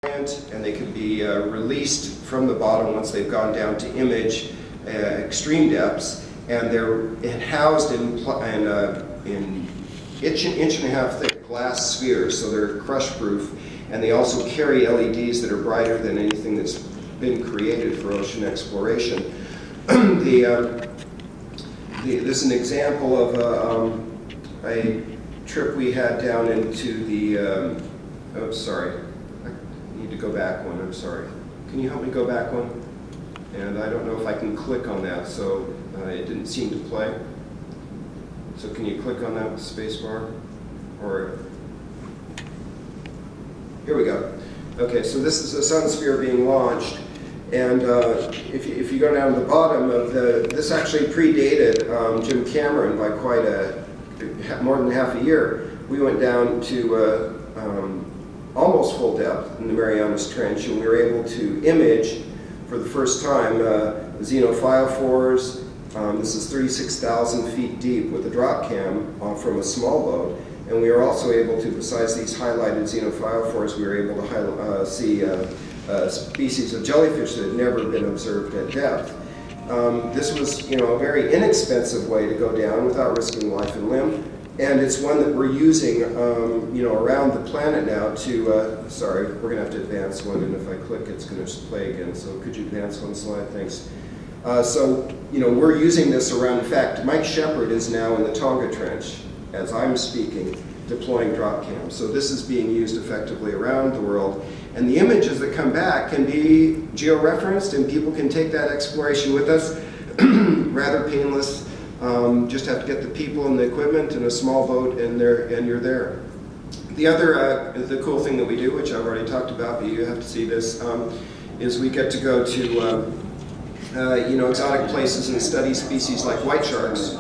and they can be released from the bottom once they've gone down to image extreme depths, and they're housed in inch and a half thick glass spheres, so they're crush proof, and they also carry LEDs that are brighter than anything that's been created for ocean exploration. This is an example of a trip we had down into the, oh sorry, I need to go back one, I'm sorry. Can you help me go back one? And I don't know if I can click on that, so it didn't seem to play. So can you click on that with spacebar? Or, here we go. Okay, so this is a sun sphere being launched. And if you go down to the bottom of this actually predated Jim Cameron by quite more than half a year. We went down to almost full depth in the Marianas Trench, and we were able to image for the first time xenophyllores. This is 36,000 feet deep with a drop cam from a small boat. And we were also able to, besides these highlighted xenophyllores, we were able to see species of jellyfish that had never been observed at depth. This was, a very inexpensive way to go down without risking life and limb, and it's one that we're using, around the planet now to. Sorry, we're going to have to advance one, and if I click, it's going to play again. So could you advance one slide? Thanks. We're using this around. In fact, Mike Shepard is now in the Tonga Trench as I'm speaking, deploying drop cams. So this is being used effectively around the world. And the images that come back can be geo-referenced, and people can take that exploration with us. Rather painless. Just have to get the people and the equipment and a small boat, and you're there. The other the cool thing that we do, which I've already talked about, but you have to see this, is we get to go to exotic places and study species like white sharks.